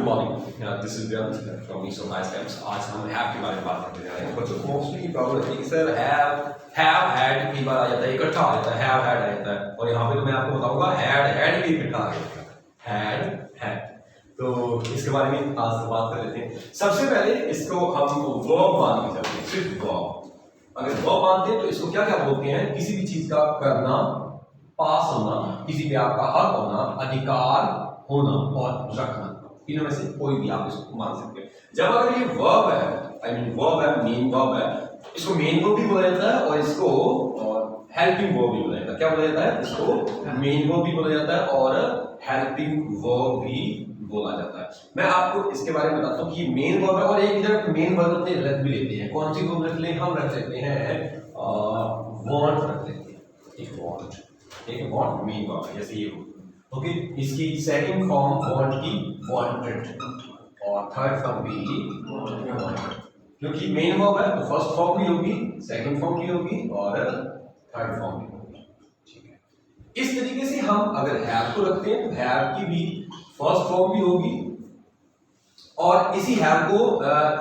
Morning, this is Beant from east of steps. आज हम have के बारे में बात करने जा रहे हैं। बच्चों को मोस्टली की प्रॉब्लम है कि सर हैव हैड कई बार आ जाता है, इकट्ठा आ जाता है, हैव हैड आ जाता है, और यहाँ पे तो मैं आपको बताऊंगा हैड भी इकट्ठा आ जाता है, हैड। तो इसके बारे में आज बात कर लेते हैं। सबसे पहले इसको हम वर्ब मान के चलते हैं, सिर्फ वर्ब। अगर वर्ब मानते हैं तो इसको क्या क्या बोलते हैं? किसी भी चीज का करना, पास होना, किसी पे आपका हक होना, अधिकार होना और रखना, इनमें में से कोई भी आप इसको मान सकते हैं। जब अगर ये वर्ब है, आई मीन वर्ब है, मेन वर्ब है, इसको मेन वर्ब भी बोला जाता है और इसको हेल्पिंग वर्ब भी बोला जाता है। क्या बोला जाता है? इसको मेन वर्ब भी बोला जाता है और हेल्पिंग वर्ब भी बोला जाता है। मैं आपको इसके बारे में बताता हूँ कि मेन वर्ब है और एक इधर मेन वर्ब अपने रख भी लेते हैं। कौन सी वर्ब रख लें? हम रख लेते हैं वांट रख लेते हैं, एक वांट, एक वांट मेन वर्ब है, जैसे ये ओके। इसकी सेकंड फॉर्म वांट की वांटेड और थर्ड फॉर्म भी वांटेड, क्योंकि मेन वर्ब है तो फर्स्ट फॉर्म भी होगी, सेकंड फॉर्म भी होगी और थर्ड फॉर्म भी होगी, ठीक है। इस तरीके से हम अगर हैव को रखते हैं तो हैव की भी फर्स्ट फॉर्म भी होगी और इसी हैव को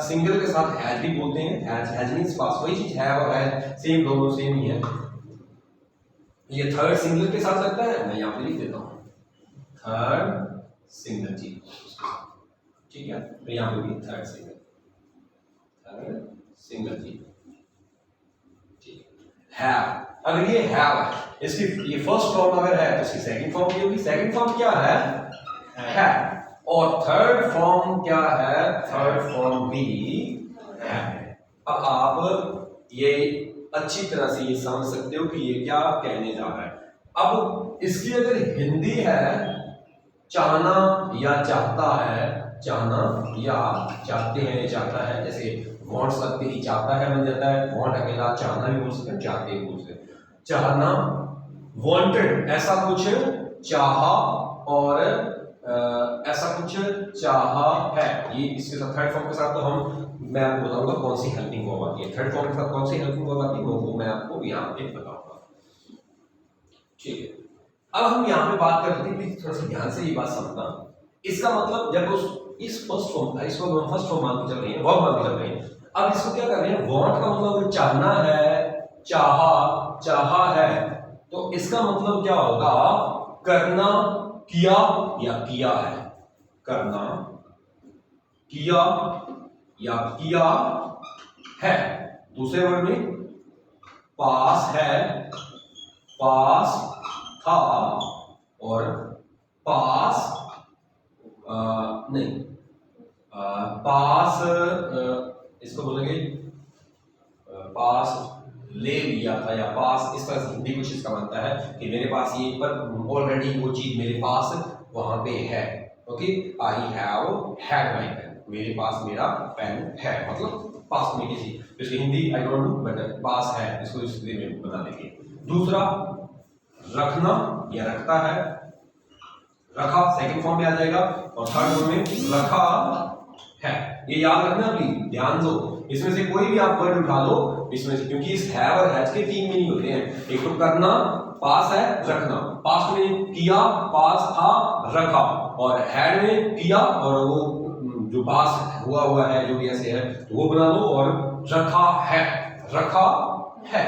सिंगल के साथ हैज भी बोलते हैं। हैज मींस पास, वही चीज हैव और हैज सेम, दोनों सेम ही है। ये थर्ड सिंगल के साथ लगता है, मैं यहाँ पे लिख देता हूँ थर्ड सिंगल जी, ठीक है। तो यहाँ पे भी थर्ड सिंगल जी, ठीक है। हैव, अगर ये हैव है, इसकी ये फर्स्ट फॉर्म अगर है तो इसकी सेकंड फॉर्म भी होगी। सेकंड फॉर्म क्या है? है। और थर्ड फॉर्म क्या है? थर्ड फॉर्म भी है। अब आप ये अच्छी तरह से ये समझ सकते हो कि ये क्या कहने जा रहा है। अब इसकी अगर हिंदी है चाहना या चाहता है, चाहना या चाहते हैं, चाहता है, जैसे वांट्स लगते ही चाहता है बन जाता है। वांट अकेला चाहना भी बोल सकते हैं, चाहते भी बोल सकते हैं। चाहना, वांटेड ऐसा कुछ चाहा और ऐसा कुछ चाहा है, ये इसके साथ थर्ड फॉर्म के साथ तो मैं आपको बताऊंगा कौन सी हेल्पिंग वर्ब आती है। थर्ड फॉर्म के साथ कौन सी हेल्पिंग वर्ब आती है वो मैं आपको यहाँ पे बताऊंगा, ठीक है। अब हम यहाँ पे बात कर रहे थे, प्लीज थोड़ा सा ध्यान से ये बात समझना। इसका मतलब जब उस इस फर्स्ट फॉर्म, इसको हम फर्स्ट फॉर्म मान के चल रहे हैं, वर्ब मान के चल रहे हैं। अब इसको क्या कर रहे हैं? वांट का मतलब चाहना है, चाहा, चाहा है, तो इसका मतलब क्या होगा? करना, किया या किया है, करना, किया या किया है। दूसरे वर्ड में पास है, पास था और पास नहीं, पास इसको बोलेंगे पास ले लिया था या पास, इस तरह से हिंदी कुछ इसका बनता है कि मेरे पास ये पर ऑलरेडी वो चीज मेरे पास वहां पे है। Okay, I have had my pen, मेरे पास मेरा पेन है, मतलब पास में किसी, इसकी Hindi I don't know but pass है, इसको इस में बता देंगे। दूसरा रखना या रखता है, रखा सेकंड फॉर्म में आ जाएगा और थर्ड फॉर्म में रखा है। ये याद रखना प्लीज, ध्यान दो। इसमें से कोई भी आप वर्ड उठा लो इसमें से, क्योंकि इस हैव और हैज के तीन मीनिंग होते हैं। एक तो करना, पास है, रखना। पास में किया, पास था, रखा, और हैड में किया और वो जो पास हुआ है जो भी ऐसे है तो वो बना लो और रखा है, रखा है।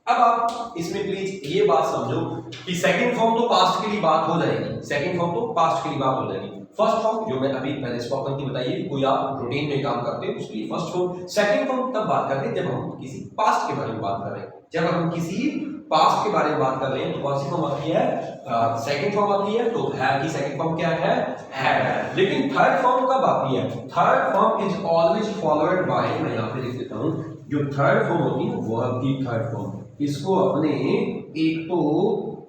अब आप इसमें प्लीज ये बात समझो कि सेकंड फॉर्म तो पास्ट के लिए बात हो जाएगी, सेकंड फॉर्म तो पास्ट के लिए बात हो जाएगी। फर्स्ट फॉर्म जो मैं अभी पहले स्पोकन की बताइए, कोई आप रूटीन में काम करते हो उसके लिए फर्स्ट फॉर्म। सेकंड फॉर्म तब बात करते हैं जब हम किसी पास्ट के बारे में बात कर रहे हैं। जब हम किसी पास्ट के बारे में बात कर रहे हैं तो कौन सी फॉर्म आती है? सेकंड फॉर्म आती है। तो हैव की सेकंड फॉर्म क्या है? हैड। लेकिन थर्ड फॉर्म कब आती है? Third form is always followed by, मैं यहाँ पे लिख देता हूँ, जो थर्ड फॉर्म होती है वर्ब की थर्ड फॉर्म, इसको अपने एक तो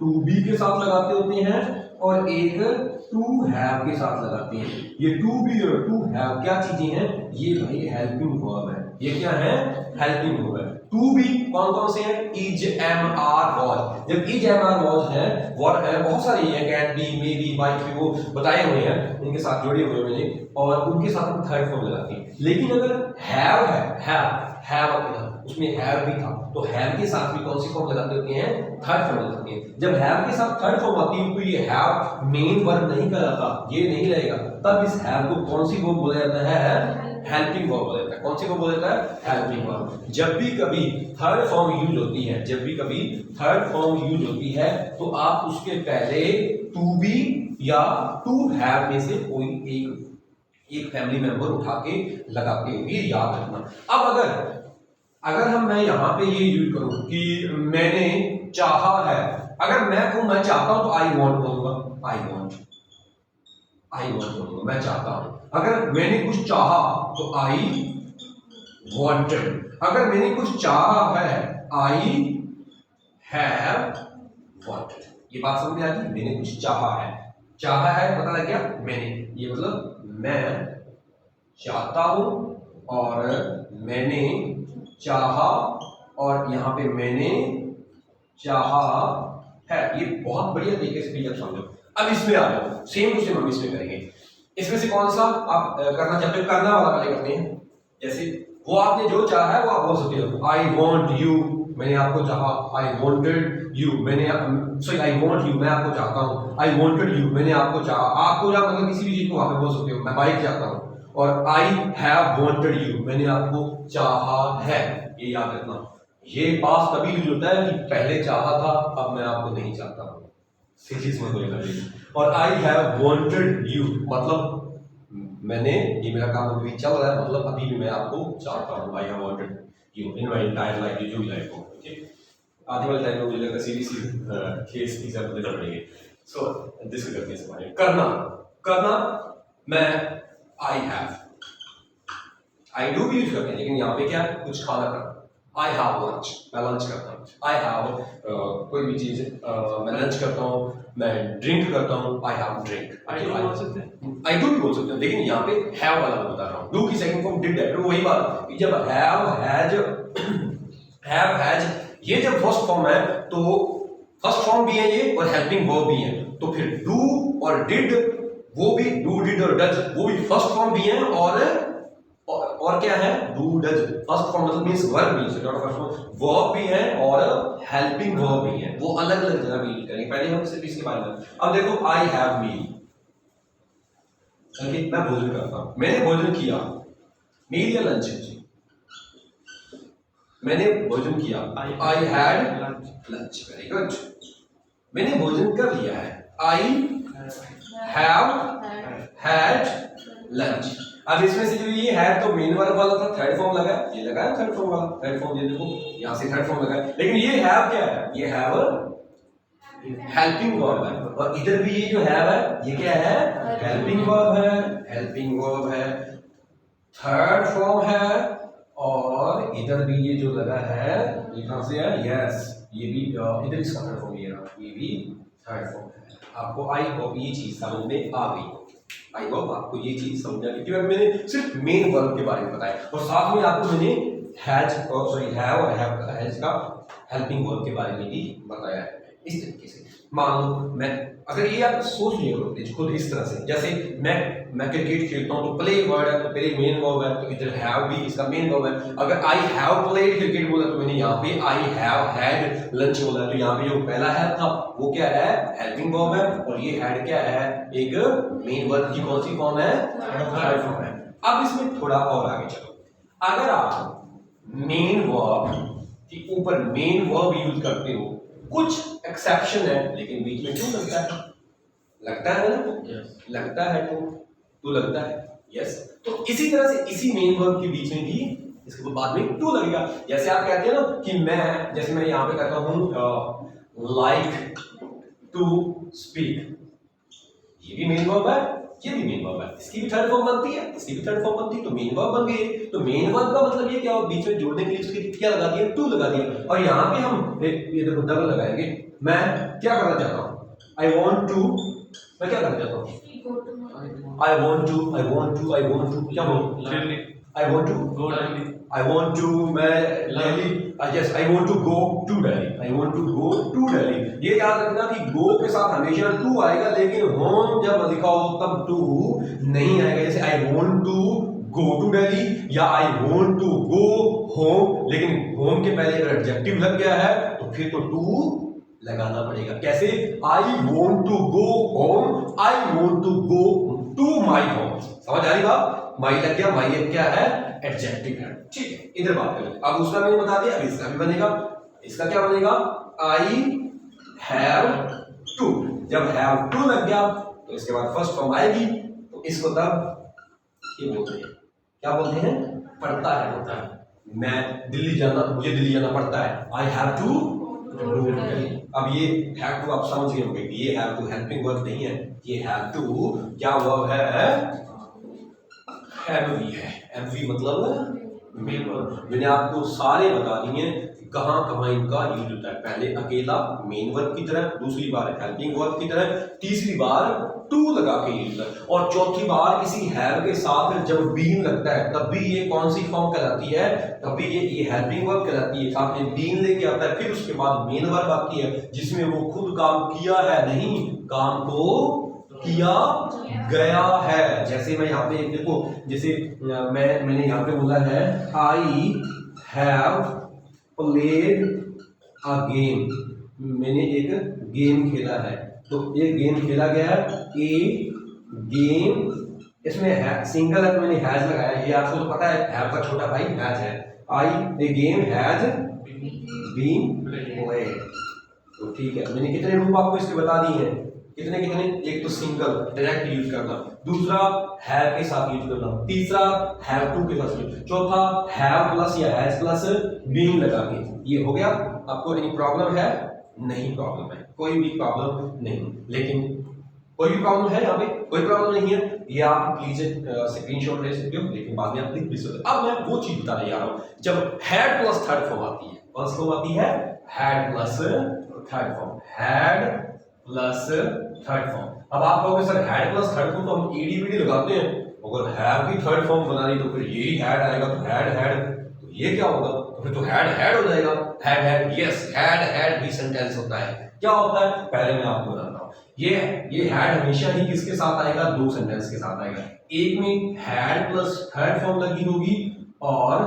टू बी के साथ लगाते होते हैं और एक टू हैव के साथ लगाते हैं। ये टू बी और टू हैव क्या चीजें हैं? ये भाई हेल्पिंग वर्ब है। ये क्या है? हेल्पिंग वर्ब है। टू बी कौन कौन से हैं? Is, am, are, was. जब इज, एम, आर, वॉज है, वर्ब है, बहुत सारे हैं, can be, may be, might be, वो बताए हुए हैं, उनके साथ जोड़े हुए मैंने, और उनके साथ हम थर्ड फॉर्म लगाते हैं। लेकिन अगर हैव है, हैव उसमें हैव भी था, तो हैव के साथ भी कौन सी फॉर्म लगाते होते हैं? थर्ड फॉर्म लगाते हैं। जब हैव के साथ थर्ड फॉर्म आती है तो ये हैव मेन वर्ब नहीं कहलाता, ये नहीं रहेगा, तब इस हैव को कौन सी वर्ब बोला जाता है? हेल्पिंग वर्ब बोला जाता है। कौन सी वर्ब बोला जाता है? Helping verb. जब भी कभी थर्ड फॉर्म यूज होती है, जब भी कभी थर्ड फॉर्म यूज होती है, तो आप उसके पहले टू बी या टू हैव में से कोई एक फैमिली मेंबर उठा के लगाते हो, ये याद रखना। अब अगर मैं यहाँ पे ये यूज करूं कि मैंने चाहा है, अगर मैं कहूं मैं चाहता हूं तो आई वॉन्ट बोलूंगा, आई वॉन्ट बोलूंगा, मैं चाहता हूं। अगर मैंने कुछ चाहा तो आई वॉन्टेड। अगर मैंने कुछ चाहा है, आई हैव वॉन्टेड। ये बात समझ में आ गई? मैंने कुछ चाहा है पता लग गया, मैंने, ये मतलब मैं चाहता हूं और मैंने चाहा, और यहां पे मैंने चाहा है। ये बहुत बढ़िया तरीके से क्लियर समझो। अब इसमें आ जाओ, सेम टू सेम हम इसमें करेंगे। इसमें से कौन सा आप करना चाहते हो? करना वाला पहले करते हैं। जैसे वो आपने जो चाहा है वो आप बोल सकते हो, आई वॉन्ट यू, मैंने आपको चाहा, आई वॉन्टेड यू, मैंने सॉरी आई वॉन्ट यू, मैं आपको चाहता हूँ, आई वॉन्टेड यू, मैंने आपको चाहा। आपको या मतलब किसी भी चीज को वहां पे बोल सकते हो, मैं बाइक चाहता हूँ, और आई हैव वॉन्टेड यू, मैंने आपको चाहा है। ये याद रखना। ये पास तभी यूज होता है कि पहले चाहा था, अब मैं आपको नहीं चाहता हूं, सीरीज में बोलेगा। और आई हैव वॉन्टेड यू मतलब मैंने, ये मेरा काम अभी चल रहा है, मतलब अभी भी मैं आपको चाहता हूं। I have wanted you in my entire life, जो भी लाइफ हो। ओके, आने वाले टाइम में मुझे लगता है सीरीज केस एग्जांपल देना पड़ेंगे। सो दिस करके इसमें करना मैं आई हैव, आई डू भी यूज करते हैं, लेकिन यहाँ पे क्या है? कुछ खाना करना। आई हैव लंच, मैं लंच करता हूँ। आई हैव कोई भी चीज मैं लंच करता हूँ, मैं ड्रिंक करता हूँ, I have drink. I do बोल सकते हैं, आई डू भी बोल सकते हैं, लेकिन यहाँ पे हैव वाला मैं बता रहा हूँ। डू की सेकंड फॉर्म डिड है, वही बात कि जब हैव हैज ये जब फर्स्ट फॉर्म है, तो फर्स्ट फॉर्म भी है ये और हेल्पिंग वर्ब भी है, तो फिर डू और डिड, वो भी डू डिड और डज, वो भी फर्स्ट फॉर्म भी है, और क्या है? डू डज फर्स्ट फॉर्म मतलब मींस वर्ब भी, नॉट फर्स्ट फॉर्म, वर्ब भी है और हेल्पिंग वर्ब भी है। वो अलग अलग जगह यूज करेंगे, पहले हम सिर्फ इसके बारे में। अब देखो, आई हैव मील, मैं भोजन करता हूं, मैंने भोजन किया, मील या लंच, मैंने भोजन किया, आई हैड लंच, वेरी गुड। मैंने भोजन कर लिया है, आई हैव हैड लंच। अब इसमें से जो ये है तो मेन वर्ब वाला था, थर्ड फॉर्म लगा, ये लगा है थर्ड फॉर्म वाला, थर्ड फॉर्म ये देखो यहां से थर्ड फॉर्म लगा है, लेकिन ये हैव क्या है? ये हैव हेल्पिंग वर्ब है, और इधर भी ये जो हैव है ये क्या है? हेल्पिंग वर्ब है, हेल्पिंग वर्ब है, थर्ड फॉर्म है, और इधर भी ये जो लगा है ये कहां से है? यस, ये भी इधर इसका थर्ड फॉर्म, ये भी थर्ड फॉर्म है। आपको आई होप ये चीज समझ में आ गई होगी, आई होप आपको ये चीज समझ आ गई, क्योंकि मैंने सिर्फ मेन वर्ब के बारे में बताया, और साथ में आपको मैंने हैज और सॉरी हैव और हैज का हेल्पिंग वर्ब के बारे में भी बताया है। इस तरीके से मान लो, मैं अगर ये आप सोच लिया करो खुद इस तरह से, जैसे मैं क्रिकेट खेलता हूँ तो प्ले वर्ड है, तो पहले मेन वर्ब है, तो इधर हैव भी इसका मेन वर्ब है। अगर आई हैव प्लेड क्रिकेट बोला तो मैंने यहाँ पे आई हैव हैड लंच बोला, तो यहाँ पे जो पहला हैव था वो क्या है? हेल्पिंग वर्ब है, और ये हैड क्या है? एक मेन वर्ब की कौन सी फॉर्म है? थर्ड फॉर्म है। अब इसमें थोड़ा और आगे चलो, अगर आप मेन वर्ब के ऊपर मेन वर्ब यूज करते हो, कुछ एक्सेप्शन है, लेकिन बीच में क्यों लगता है? लगता है ना? yes. लगता है तो लगता है, यस। तो इसी तरह से इसी मेन वर्ब के बीच में भी इसके बाद में टू लगेगा। जैसे आप कहते हैं ना कि मैं, जैसे मैं यहाँ पे कहता हूँ लाइक टू स्पीक, ये भी मेन वर्ब है, ये भी मेन वर्ब है, इसकी भी थर्ड फॉर्म बनती है, इसकी भी थर्ड फॉर्म बनती है, तो मेन वर्ब बन गई। तो मेन वर्ब का मतलब ये क्या, बीच में जोड़ने के लिए उसकी क्या लगा दिया? टू लगा दिया। और यहाँ पे हम ये देखो डबल लगाएंगे। मैं क्या करना चाहता हूँ? आई वॉन्ट टू, मैं क्या करना चाहता हूँ? आई वॉन्ट टू क्या बोल? I want to Go Delhi. I want to मैं Delhi yes I want to go to Delhi I want to go to Delhi. ये याद रखना कि गो के साथ हमेशा टू आएगा, लेकिन होम जब लिखा हो तब टू नहीं आएगा। जैसे I want to go to Delhi या I want to go home, लेकिन होम के पहले अगर एडजेक्टिव लग गया है तो फिर तो टू लगाना पड़ेगा। कैसे? I want to go home, I want to go to my home. समझ आ रही बात? माई लग गया, माई एक क्या है? एडजेक्टिव है। ठीक है, इधर बात करें। अब उसका मैंने बता दिया, अब इसका भी बनेगा। इसका क्या बनेगा? I have to. जब हैव टू लग गया तो इसके बाद फर्स्ट फॉर्म आएगी, तो इसको तब ये बोलते हैं, क्या बोलते हैं? पड़ता है, होता है। मैं दिल्ली जाना, मुझे दिल्ली जाना पड़ता है। I have to go to Delhi. अब ये हैव टू आप समझ गए होंगे कि ये हैव टू हेल्पिंग वर्ब नहीं है, ये हैव टू क्या वर्ब है? एमवी है। एमवी मतलब मेन वर्ब। मैंने आपको सारे बता दिए कहाँ कहाँ इनका यूज होता है। पहले अकेला मेन वर्ब की तरह, दूसरी बार हेल्पिंग वर्ब की तरह, तीसरी बार टू लगा के यूज होता है, और चौथी बार किसी हैव के साथ जब बीन लगता है तब भी ये कौन सी फॉर्म कहलाती है? तब भी ये हेल्पिंग वर्ब कहलाती है। साथ में बीन लेके आता है, फिर उसके बाद मेन वर्ब आती है जिसमें वो खुद काम किया है नहीं, काम को किया गया है। जैसे मैं यहाँ पे देखो, जैसे मैंने यहाँ पे बोला है I have played a game, मैंने एक गेम खेला है। तो एक गेम खेला गया है, ए गेम, इसमें है सिंगल है तो मैंने हैज लगाया। ये आपको तो पता है हैव का छोटा भाई हैज है। आई ए गेम हैज बीन प्लेड। तो ठीक है, मैंने कितने रूप आपको इसके बता दिए हैं? कितने कितने? एक तो सिंगल डायरेक्ट यूज करना, दूसरा हैव के साथ यूज करना, तीसरा हैव टू के साथ यूज, चौथा हैव प्लस या हैज प्लस बीइंग लगा के। ये हो गया। आपको एनी प्रॉब्लम है? नहीं प्रॉब्लम है, कोई भी प्रॉब्लम नहीं। लेकिन कोई भी प्रॉब्लम है यहाँ पे? कोई प्रॉब्लम नहीं है। ये आप प्लीज स्क्रीनशॉट ले सकते हो, लेकिन बाद में आप लिख भी सकते हो। अब मैं वो चीज बताने जा रहा हूँ, जब हैड प्लस थर्ड फॉर्म आती है। कौन सी फॉर्म आती है? Had plus third form. Had plus third form. अब आप कहोगे sir had plus third form तो हम ईडी बीडी लगाते हैं, अगर हैव की थर्ड फॉर्म बनानी तो फिर यही हैड आएगा, तो हैड तो ये क्या होगा? तो फिर तो हैड हो जाएगा। हैड यस, हैड भी सेंटेंस होता है। क्या होता है? पहले मैं आपको बताता हूँ। ये हैड हमेशा ही किसके साथ आएगा? दो सेंटेंस के साथ आएगा। एक में हैड प्लस थर्ड फॉर्म लगी होगी और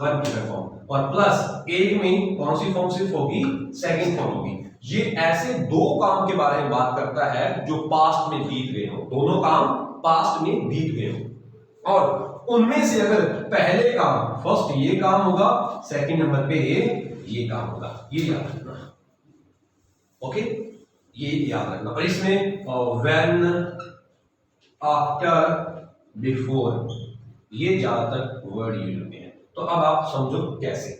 वर्ब की फॉर्म, और प्लस एक में कौन सी फॉर्म सिर्फ होगी? सेकंड फॉर्म होगी। ये ऐसे दो काम के बारे में बात करता है जो पास्ट में बीत गए हो। दोनों काम पास्ट में बीत गए हो, और उनमें से अगर पहले काम फर्स्ट ये काम होगा, सेकंड नंबर पे ये काम होगा। ये याद रखना, ओके? ये याद रखना। और इसमें व्हेन, आफ्टर, बिफोर, ये ज्यादातर वर्ड यूज होते हैं। तो अब आप समझो कैसे।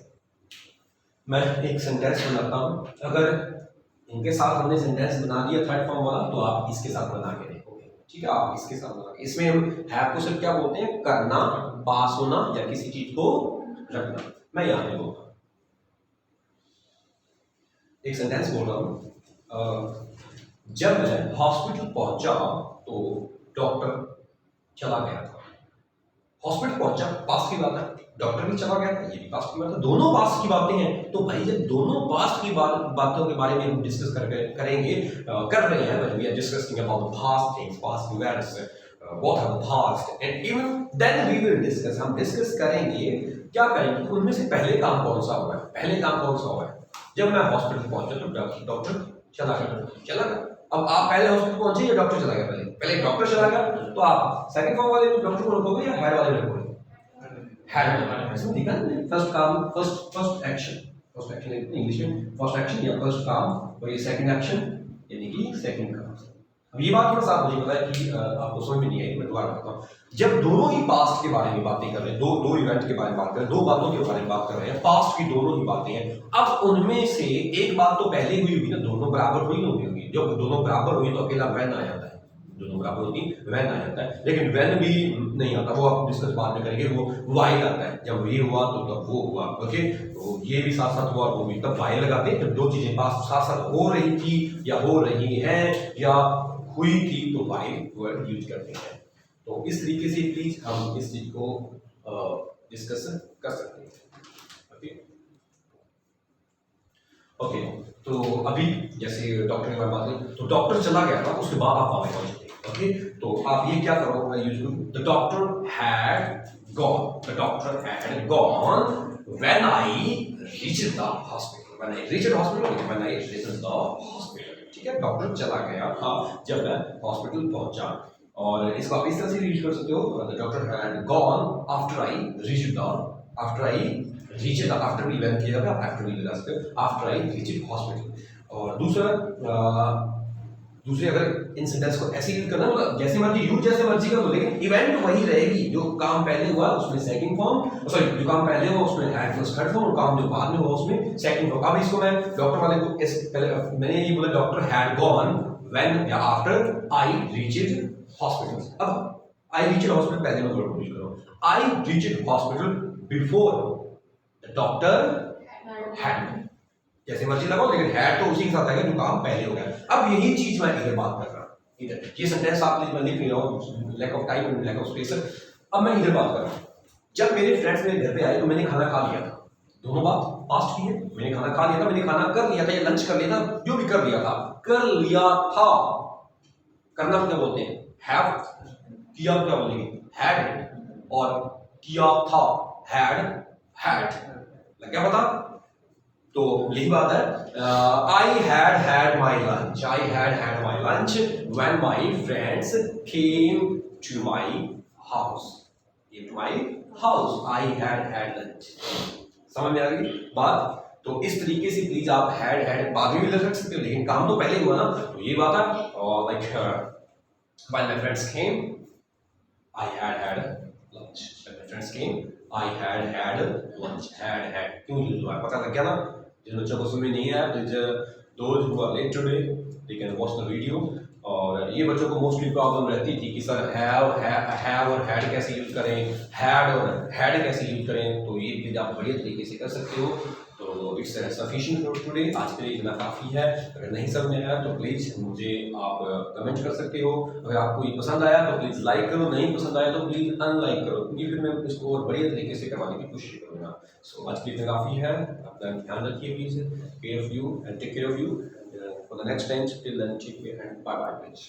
मैं एक सेंटेंस बनाता हूं, अगर इनके साथ हमने सेंटेंस बना दिया थर्ड फॉर्म वाला, तो आप इसके साथ बना के देखोगे। ठीक है, आप इसके साथ बना के, इसमें हम हैव को सिर्फ क्या बोलते हैं? करना, पास होना या किसी चीज को रखना। मैं यहां पे बोलता हूं, एक सेंटेंस बोल रहा हूं। जब मैं हॉस्पिटल पहुंचा तो डॉक्टर चला गया था। हॉस्पिटल पहुंचा पास्ट की बात है, डॉक्टर भी चला गया था, ये भी पास्ट की बात है। दोनों पास्ट की बातें हैं। तो भाई जब दोनों पास्ट की बातों के बारे में हम डिस्कस करेंगे, कर रहे हैं, when we are discussing about the past things, past events, what are the past, and even then we will discuss, हम डिस्कस करेंगे क्या करेंगे, उनमें से पहले काम कौन सा हुआ है? पहले काम कौन सा हुआ है? जब मैं हॉस्पिटल पहुंचा तो डॉक्टर चला गया। अब आप पहले हॉस्पिटल पहुंचे या डॉक्टर चला गया? पहले डॉक्टर चला गया, तो आप सेकंड फॉर्म वाले में डॉक्टर को रखोगे या हैड वाले में रखोगे? हैड। इसमें दिखा है फर्स्ट काम, फर्स्ट एक्शन इंग्लिश में फर्स्ट एक्शन या फर्स्ट काम, और ये सेकंड एक्शन यानी कि सेकंड काम। अब ये बात थोड़ा सा मुझे पता है कि आपको समझ में नहीं आई, मैं दोबारा बताता हूँ। जब दोनों ही पास्ट के बारे में बातें कर रहे हैं, दो इवेंट के बारे में बात कर रहे हैं, दो बातों के बारे में बात कर रहे हैं, पास्ट की दोनों ही बातें हैं। अब उनमें से एक बात तो पहले हुई होगी ना, दोनों बराबर हुई होगी। जब दोनों बराबर हुई तो अकेला व्हेन आ जाता है, दोनों बराबर होती व्हेन आ जाता है। लेकिन व्हेन भी नहीं आता, वो आप डिस्कस बाद में करेंगे। वो व्हाइल आता है, जब ये हुआ तो तब वो हुआ। ओके, तो ये भी साथ साथ हुआ और वो भी, तब व्हाइल लगाते हैं जब दो चीजें पास्ट साथ साथ हो रही थी या हो रही हैं या हुई थी, तो व्हाइल वर्ड यूज करते हैं। तो इस तरीके से प्लीज हम इस चीज को डिस्कस कर सकते हैं। ओके ओके, तो अभी जैसे डॉक्टर की बात करें तो डॉक्टर चला गया था, उसके बाद आप वहां पहुंचे थे। ओके, तो आप ये क्या करो usually the doctor had gone when I reached the hospital, when I reached the hospital. ठीक है, डॉक्टर चला गया था जब मैं हॉस्पिटल पहुंचा। और इसको आप इस तरह से रीड कर सकते हो, the doctor had gone after I reached the, after I reach the, after we went किया था, आफ्टर वी लगा सकते हो, आफ्टर आई रीच हॉस्पिटल। और दूसरे अगर इन सेंटेंस को ऐसे यूज करना मतलब जैसे मर्जी यूज जैसे मर्जी कर दो, लेकिन इवेंट वही रहेगी। जो काम पहले हुआ उसमें सेकंड फॉर्म, सॉरी जो काम पहले हुआ उसमें हैड प्लस थर्ड फॉर्म, और काम जो बाद में हुआ उसमें सेकंड फॉर्म। अब इसको मैं डॉक्टर वाले को पहले मैंने ये बोला डॉक्टर हैड गॉन व्हेन या आफ्टर आई रीच्ड हॉस्पिटल। अब आई रीच्ड हॉस्पिटल पहले मैं वर्ड यूज करूं, I reached hospital before the doctor had, जैसे मर्जी लगाओ, लेकिन हैड तो उसी के साथ आएगा जो काम पहले हो गया। अब यही चीज मैं इधर बात कर रहा हूं, इधर ये सेंटेंस आप प्लीज लिख रहे हो, lack of time and lack of space. अब मैं इधर बात कर रहा हूं, जब मेरे फ्रेंड्स मेरे घर पे आए तो मैंने खाना खा लिया था, दोनों बात पास्ट की है, मैंने खाना खा लिया था, मैंने खाना कर लिया था या लंच कर लिया था, जो भी कर लिया था, कर लिया था। करना क्या बोलते हैं, हैव, किया क्या बोलेंगे, हैड, और किया था, हैड लग गया पता। तो यही बात है, I had my lunch, I had my lunch when my friends came to my house, I had lunch. समझ में आ गई बात। तो इस तरीके से प्लीज आप हैड बाद में भी लग सकते हो, लेकिन काम तो पहले ही हुआ ना। तो ये बात है, और like when my friends came I had lunch, when my friends came I had lunch, had क्यों यूज हुआ पता लग गया ना। जिन बच्चों को समझ नहीं आया, those who are late today they can watch the video. और ये बच्चों को मोस्टली प्रॉब्लम रहती थी कि सर हैव और हैड कैसे यूज करें, हैड और हैड कैसे यूज करें। तो ये भी आप बढ़िया तरीके से कर सकते हो। तो इट्स सफिशिएंट फॉर टुडे, आज के लिए इतना काफ़ी है। अगर नहीं समझ में आया तो प्लीज़ मुझे आप कमेंट कर सकते हो। अगर आपको ये पसंद आया तो प्लीज़ लाइक करो, नहीं पसंद आया तो प्लीज़ अनलाइक करो, क्योंकि फिर मैं इसको और बढ़िया तरीके से करवाने की कोशिश करूँगा। सो आज के लिए इतना काफ़ी है, अपना ध्यान रखिए please, care of you and take care of you for the next time. Till then take care and bye bye please.